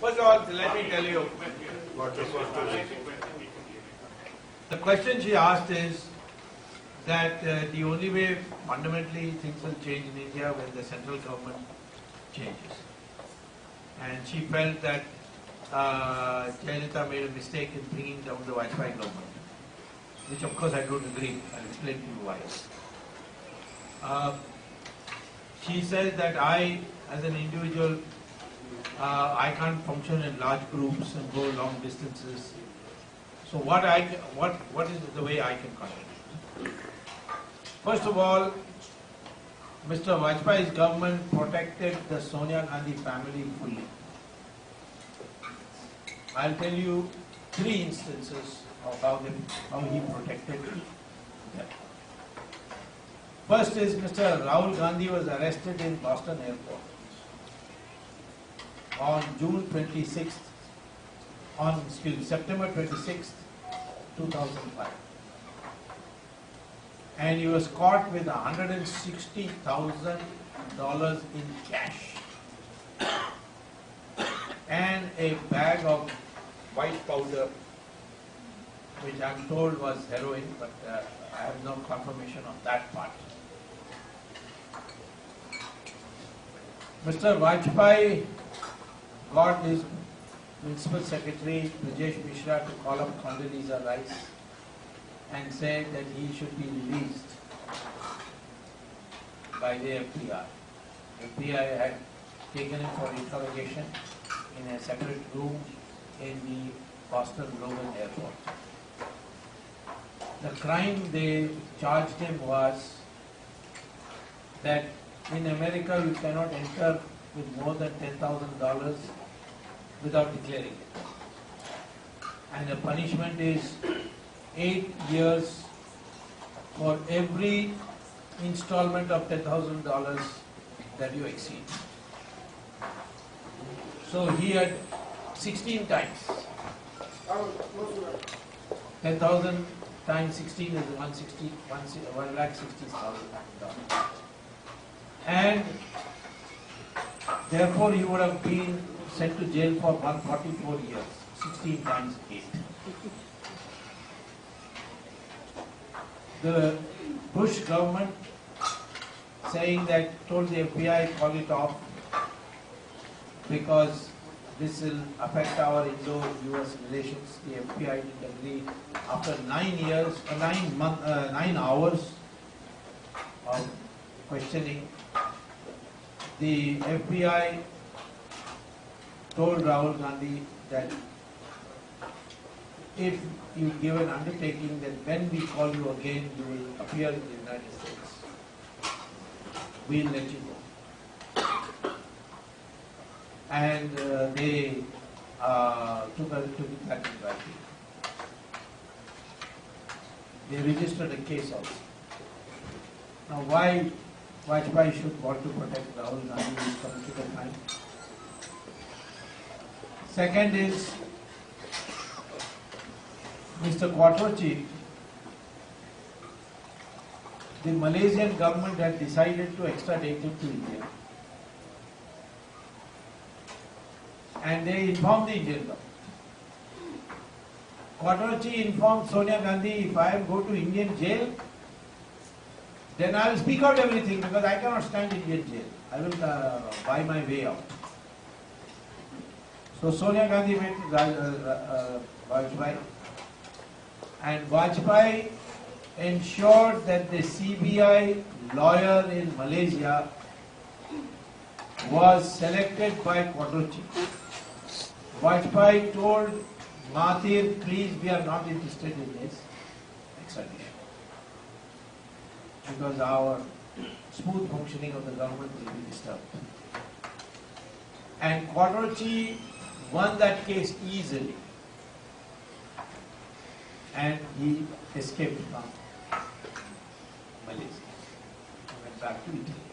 First of all, let me tell you what this was to. The question she asked is that the only way fundamentally things will change in India when the central government changes. And she felt that Jayalalitha made a mistake in bringing down the Vajpayee government, which of course I don't agree. I'll explain to you why. She says that I, as an individual, I can't function in large groups and go long distances. So what is the way I can contribute? First of all, Mr. Vajpayee's government protected the Sonia Gandhi family fully. I'll tell you 3 instances of how he protected them. First is Mr. Rahul Gandhi was arrested in Boston airport on September 26th, 2005. And he was caught with $160,000 in cash and a bag of white powder, which I'm told was heroin, but I have no confirmation of that part. Mr. Vajpayee got his Municipal Secretary Brajesh Mishra to call up Condoleezza Rice and said that he should be released by the FBI. FBI had taken him for interrogation in a separate room in the Boston Logan Airport. The crime they charged him was that in America you cannot enter with more than $10,000 without declaring it. And the punishment is 8 years for every installment of $10,000 that you exceed. So he had 16 times. 10,000 times 16 is $1,60,000. And therefore he would have been sent to jail for 144 years, 16 times 8. The Bush government told the FBI, call it off because this will affect our Indo-US relations. The FBI didn't agree. After 9 hours of questioning, the FBI told Rahul Gandhi that if you give an undertaking that when we call you again, you will appear in the United States, we'll let you go. And they took it back to writing. They registered a case also. Now, why Vajpayee should want to protect Rahul Gandhi is political crime. Second is Mr. Quattrochi. The Malaysian government had decided to extradite him to India. And they informed the Indian government. Quattrochi informed Sonia Gandhi, if I go to Indian jail, then I will speak out everything because I cannot stand Indian jail. I will buy my way out. So Sonia Gandhi went to Vajpayee, and Vajpayee ensured that the CBI lawyer in Malaysia was selected by Quattrochi. Vajpayee told Mahathir, please, we are not interested in this extradition because our smooth functioning of the government will be disturbed. And Quattrochi won that case easily, and he escaped from Malaysia and went back to Italy.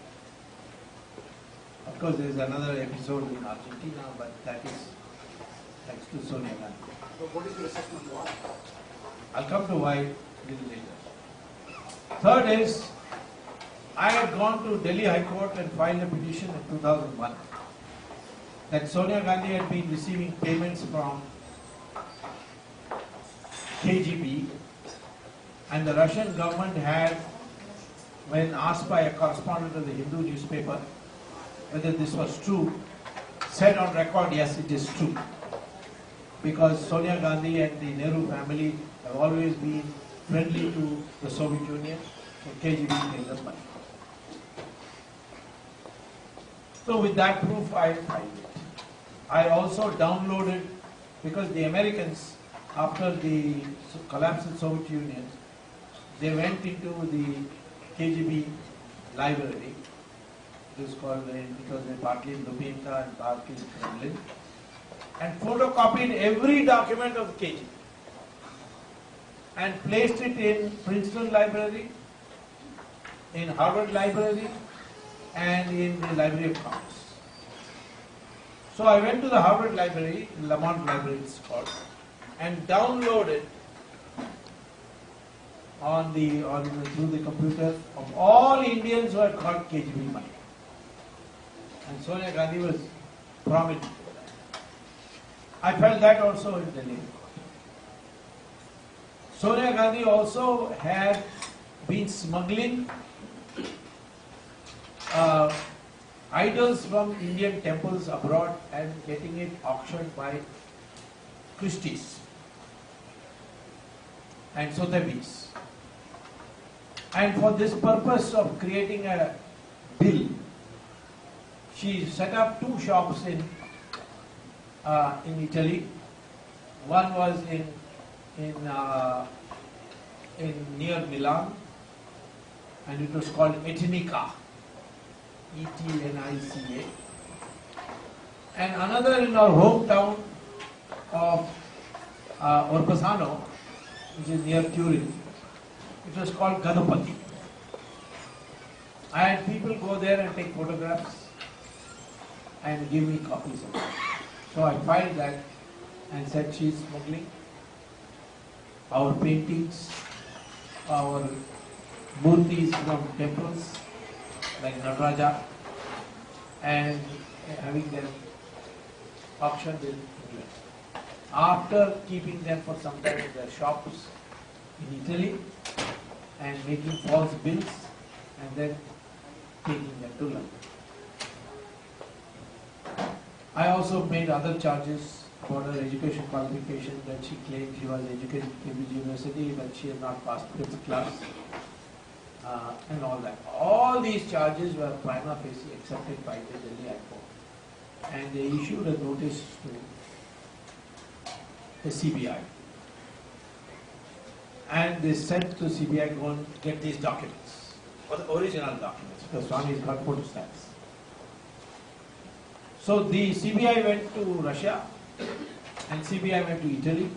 Of course, there is another episode in Argentina, but that is thanks to Sonia Gandhi. So what is your assessment why? I'll come to why a little later. Third is, I had gone to Delhi High Court and filed a petition in 2001 that Sonia Gandhi had been receiving payments from KGB, and the Russian government had, when asked by a correspondent of the Hindu newspaper whether this was true, said on record, yes, it is true. Because Sonia Gandhi and the Nehru family have always been friendly to the Soviet Union, so KGB paid them money. So with that proof, I filed it. I also downloaded, because the Americans, after the collapse of the Soviet Union, they went into the KGB library. It was partly in Lubyanka and partly in Kremlin, and photocopied every document of the KGB and placed it in Princeton Library, in Harvard Library, and in the Library of Congress. So I went to the Harvard Library, Lamont Library it's called, and downloaded through the computer of all Indians who had got KGB money. And Sonia Gandhi was prominent. I felt that also in Delhi. Sonia Gandhi also had been smuggling idols from Indian temples abroad and getting it auctioned by Christie's and Sotheby's. And for this purpose of creating a bill, she set up two shops in Italy. One was in near Milan, and it was called Etnica, E-T-N-I-C-A, and another in our hometown of Orpasano, which is near Turin. It was called Ganapati. I had people go there and take photographs and give me copies of it. So I filed that and said she is smuggling our paintings, our murtis from temples like Nataraja, and having them auctioned in England. After keeping them for some time in their shops in Italy and making false bills and then taking them to London. I also made other charges for her education qualification, that she claimed she was educated at Cambridge University but she had not passed 5th class, and all that. All these charges were prima facie accepted by the Delhi High Court, and they issued a notice to the CBI. And they said to CBI, go and get these documents, or the original documents, because Swamy has got photostats. So the CBI went to Russia, and CBI went to Italy,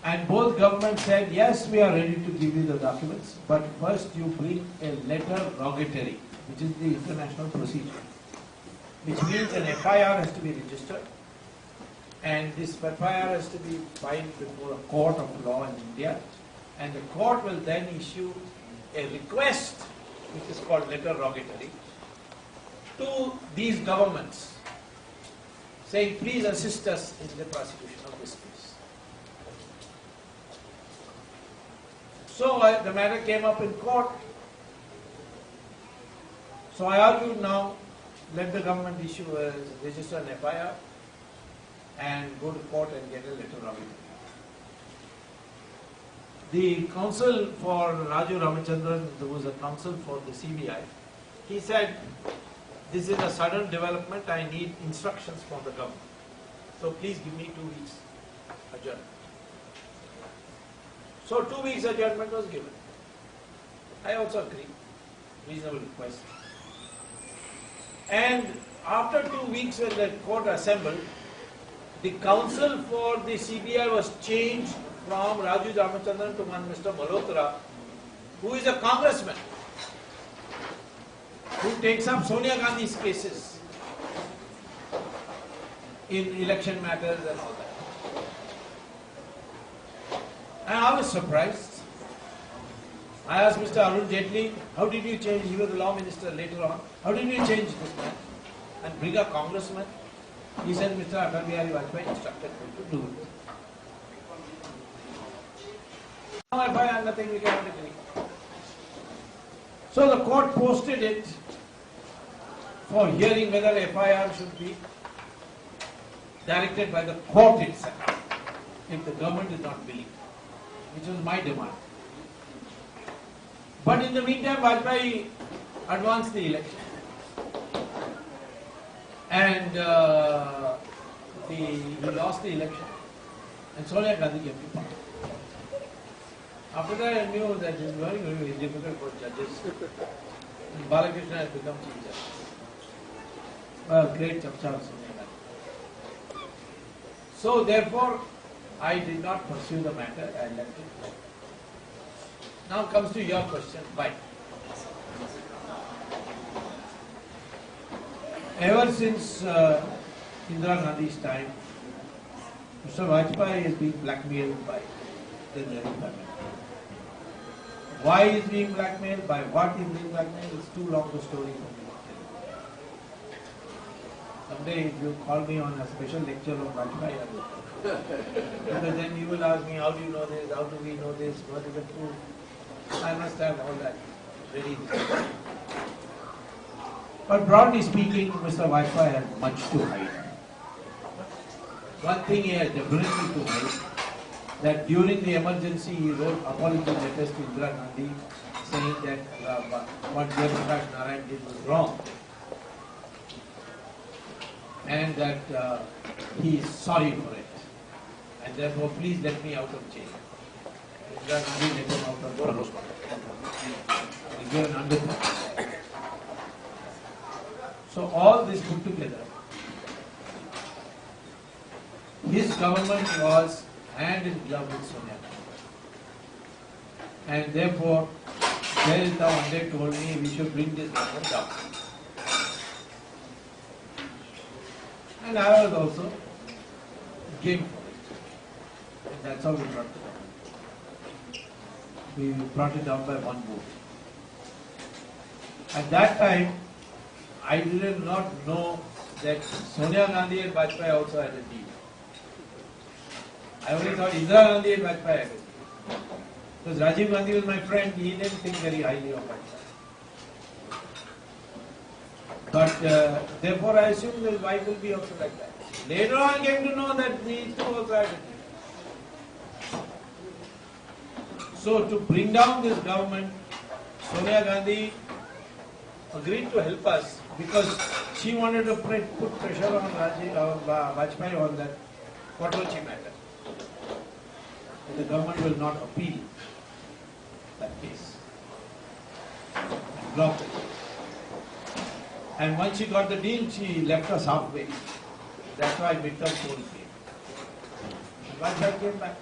and both governments said, yes, we are ready to give you the documents, but first you bring a letter rogatory, which is the international procedure, which means an FIR has to be registered, and this FIR has to be filed before a court of law in India, and the court will then issue a request, which is called letter rogatory, to these governments, saying, please assist us in the prosecution of this case. So the matter came up in court. So I argued, now let the government register an FIR and go to court and get a letter rogatory. The counsel for Raju Ramachandran, who was a counsel for the CBI, he said, this is a sudden development, I need instructions from the government. So please give me 2 weeks adjournment. So 2 weeks adjournment was given. I also agreed. Reasonable request. And after 2 weeks when the court assembled, the counsel for the CBI was changed from Raju Ramachandran to one Mr. Malhotra, who is a congressman, who takes up Sonia Gandhi's cases in election matters and all that. And I was surprised. I asked Mr. Arun Jaitley, how did you change? He was the law minister later on. How did you change this man? and bring a congressman. He said Mr. Atal Bihari Vajpayee instructed him to do it. No FIR, nothing, we cannot agree. So the court posted it for hearing whether FIR should be directed by the court itself, if the government is not willing, which was my demand. But in the meantime, Vajpayee advanced the election. And he lost the election. And Sonia Gandhi came to power. After that, I knew that it is very, very difficult for judges. And Balakrishna has become chief justice. Well, great chapcha of Sonia Gandhi. So therefore, I did not pursue the matter, I left it. Now comes to your question, why? Ever since Indira Gandhi's time, Mr. Vajpayee is being blackmailed by the Janata. Why is being blackmailed? By what is being blackmailed? It's too long a story for me to tell. Someday if you call me on a special lecture on Vajpayee, I will. Because then you will ask me, how do you know this? How do we know this? What is the proof? I must have all that ready. But broadly speaking, Mr. Vajpayee has much to hide. One thing he has definitely to hide, that during the emergency he wrote apology letters to Indira Gandhi saying that what Jayaprakash Narayan did was wrong. And that he is sorry for it. And therefore, please let me out of jail. Indira Gandhi let him out of jail. He gave an undertaking. So all this put together, his government was hand in glove with Sonia Gandhi. And therefore, Jayalalitha one day told me we should bring this government down. And I was also game for it. And that's how we brought it down. We brought it down by one vote. At that time, I did not know that Sonia Gandhi and Vajpayee also had a deal. I only thought Indira Gandhi and Vajpayee had a deal. Because Rajiv Gandhi was my friend, he didn't think very highly of Vajpayee. But therefore I assumed his wife will be also like that. Later on I came to know that these two also had a deal. So to bring down this government, Sonia Gandhi agreed to help us because she wanted to put pressure on Vajpayee on that Kotochi matter. The government will not appeal that case. Blocked it. And once she got the deal, she left us halfway. That's why midterm poll came. And Vajpayee came back.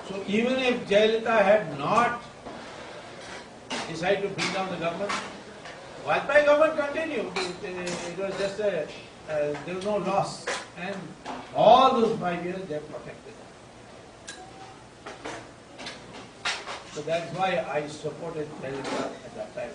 So even if Jayalalitha had not decided to bring down the government, Vajpayee government continued. It was just there was no loss. And all those 5 years they protected. So that's why I supported Jayalalitha at that time.